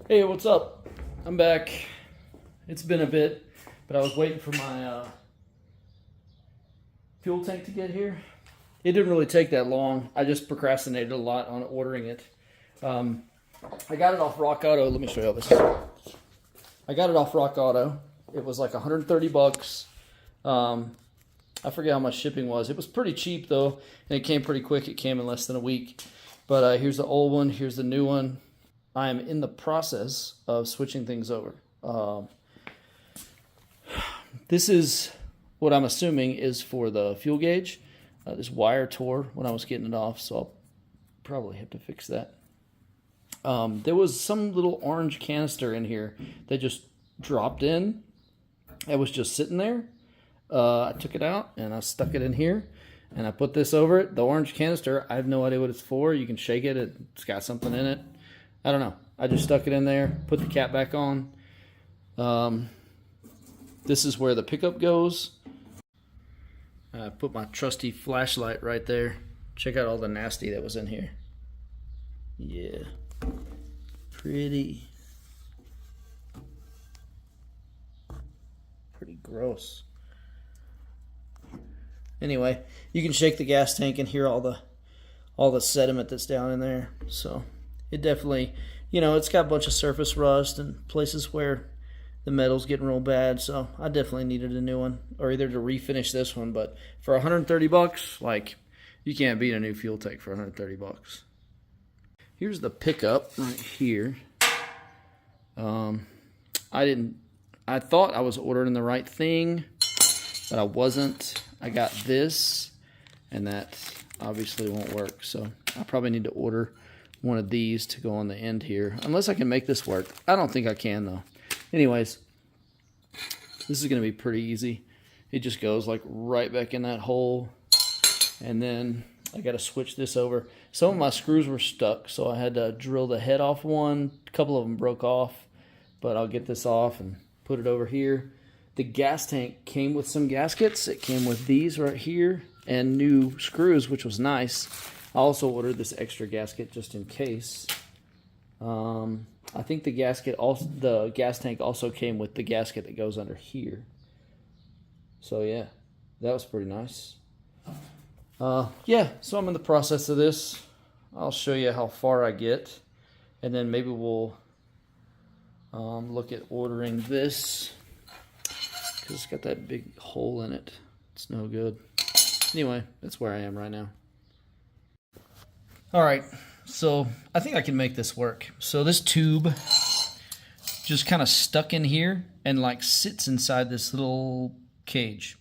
Hey, what's up? I'm back. It's been a bit, but I was waiting for my fuel tank to get here. It didn't really take that long. I just procrastinated a lot on ordering it. I got it off Rock Auto. Let me show you all this. I got it off Rock Auto. It was like 130 bucks. I forget how much shipping was. It was pretty cheap though, and it came pretty quick. It came in less than a week. But here's the old one. Here's the new one. I am in the process of switching things over. This is what I'm assuming is for the fuel gauge. This wire tore when I was getting it off, so I'll probably have to fix that. There was some little orange canister in here that just dropped in. It was just sitting there. I took it out and I stuck it in here and I put this over it. The orange canister, I have no idea what it's for. You can shake it. It's got something in it. I don't know. I just stuck it in there, put the cap back on. This is where the pickup goes. I put my trusty flashlight right there. Check out all the nasty that was in here. Yeah. Pretty gross. Anyway, you can shake the gas tank and hear all the sediment that's down in there. So it definitely, it's got a bunch of surface rust and places where the metal's getting real bad. So I definitely needed a new one, or either to refinish this one. But for 130 bucks, like, you can't beat a new fuel tank for 130 bucks. Here's the pickup right here. I thought I was ordering the right thing, but I wasn't. I got this, and that obviously won't work. So I probably need to order one of these to go on the end here, unless I can make this work. I don't think I can though. Anyways, this is going to be pretty easy. It just goes like right back in that hole, and then I got to switch this over. Some of my screws were stuck, so I had to drill the head off one. A couple of them broke off, but I'll get this off and put it over here. The gas tank came with some gaskets. It came with these right here and new screws, which was nice. I also ordered this extra gasket just in case. I think the gas tank also came with the gasket that goes under here. So yeah, that was pretty nice. Yeah, so I'm in the process of this. I'll show you how far I get, and then maybe we'll look at ordering this, because it's got that big hole in it. It's no good. Anyway, that's where I am right now. All right, so I think I can make this work. So this tube just kind of stuck in here and like sits inside this little cage.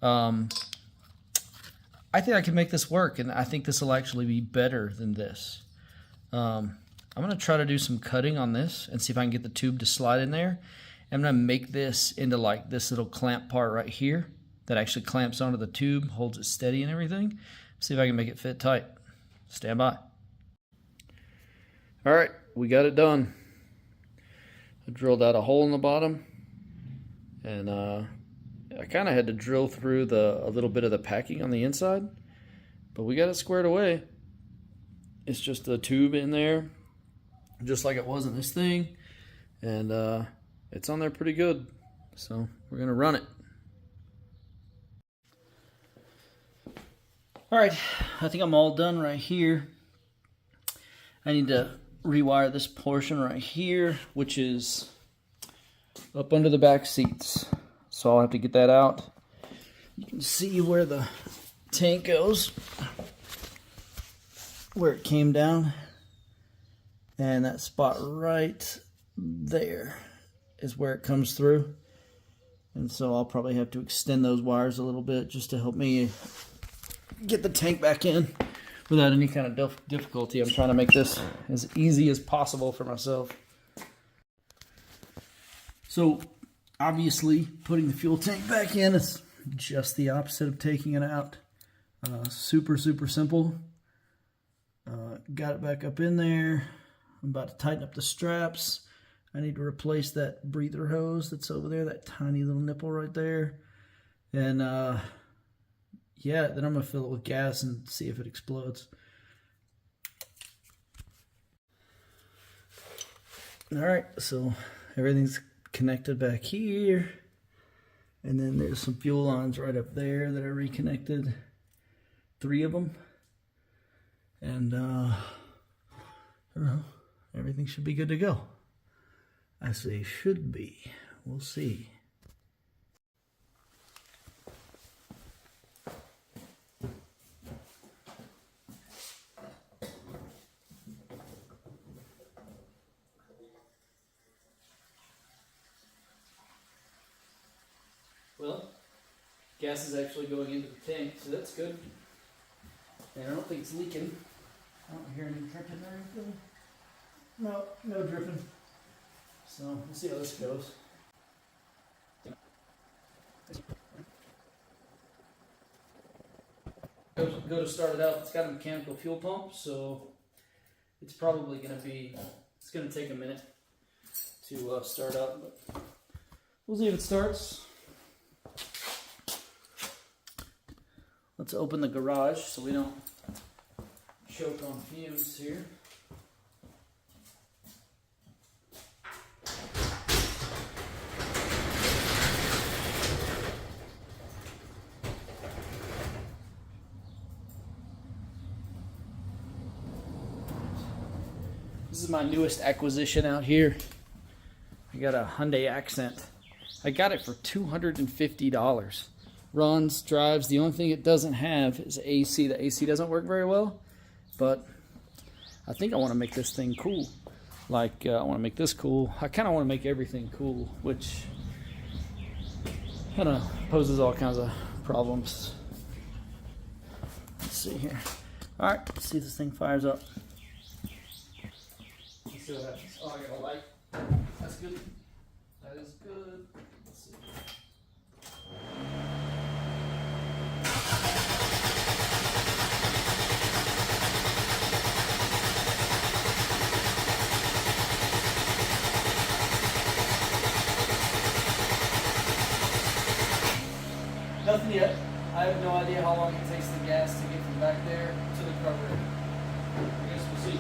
I think I can make this work, and I think this will actually be better than this. I'm going to try to do some cutting on this and see if I can get the tube to slide in there. I'm going to make this into like this little clamp part right here that actually clamps onto the tube, holds it steady and everything. See if I can make it fit tight. Stand by. All right, we got it done. I drilled out a hole in the bottom, and I kind of had to drill through a little bit of the packing on the inside, but we got it squared away. It's just a tube in there, just like it was in this thing, and it's on there pretty good. So we're gonna run it. All right, I think I'm all done right here. I need to rewire this portion right here, which is up under the back seats. So I'll have to get that out. You can see where the tank goes, where it came down. And that spot right there is where it comes through. And so I'll probably have to extend those wires a little bit just to help me get the tank back in without any kind of difficulty. I'm trying to make this as easy as possible for myself. So obviously, putting the fuel tank back in is just the opposite of taking it out. Super simple. Got it back up in there. I'm about to tighten up the straps. I need to replace that breather hose that's over there, that tiny little nipple right there. And yeah, then I'm going to fill it with gas and see if it explodes. All right, so everything's connected back here. And then there's some fuel lines right up there that I reconnected. 3 of them. And I don't know, everything should be good to go. I say should be. We'll see. Well, gas is actually going into the tank, so that's good. And I don't think it's leaking. I don't hear any dripping or anything. No, no dripping. So we'll see how this goes. Go to start it out. It's got a mechanical fuel pump, so it's probably going to be, it's going to take a minute to start up, but we'll see if it starts. Let's open the garage so we don't choke on fumes here. This is my newest acquisition out here. I got a Hyundai Accent. I got it for $250. Runs, drives. The only thing it doesn't have is AC. The AC doesn't work very well, but I think I want to make this thing cool. Like, I want to make this cool. I kind of want to make everything cool, which kind of poses all kinds of problems. Let's see here. All right, let's see if this thing fires up. Let's see what happens. Oh, I got a light. That's good. That is good. Let's see. Nothing yet. I have no idea how long it takes the gas to get from back there to the carburetor. I guess we'll see.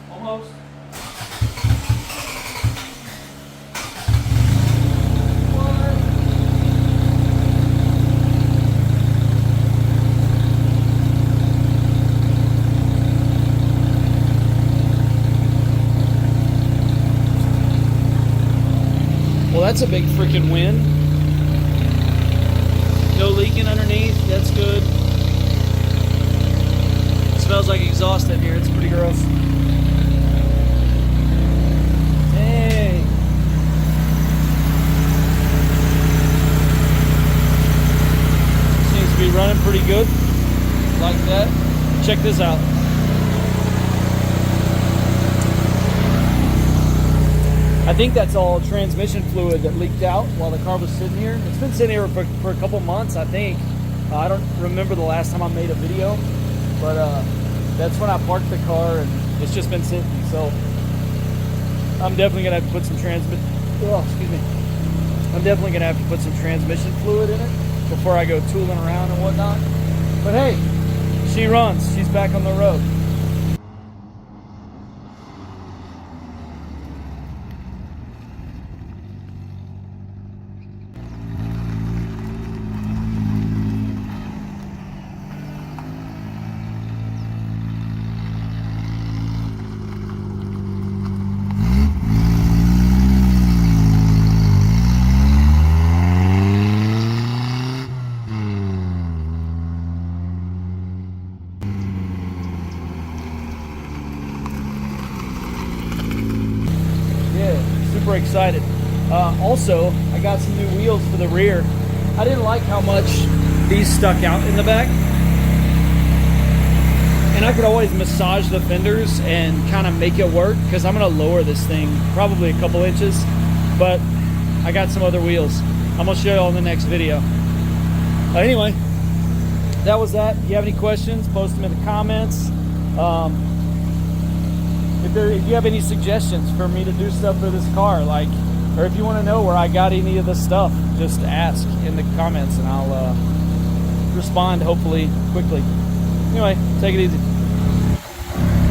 Almost. Well, that's a big freaking win. No leaking underneath. That's good. It smells like exhaust in here. It's pretty gross. Dang. Seems to be running pretty good. Like that. Check this out. I think that's all transmission fluid that leaked out while the car was sitting here. It's been sitting here for a couple months, I think. I don't remember the last time I made a video, but that's when I parked the car and it's just been sitting. So I'm definitely gonna have to put some I'm definitely gonna have to put some transmission fluid in it before I go tooling around and whatnot. But hey, she runs. She's back on the road. Super excited. Also, I got some new wheels for the rear. I didn't like how much these stuck out in the back. And I could always massage the fenders and kind of make it work because I'm going to lower this thing probably a couple inches. But I got some other wheels. I'm going to show you all in the next video. Anyway, that was that. If you have any questions, post them in the comments. If you have any suggestions for me to do stuff for this car, like Or if you want to know where I got any of this stuff, just ask in the comments and I'll respond hopefully quickly. Anyway, take it easy.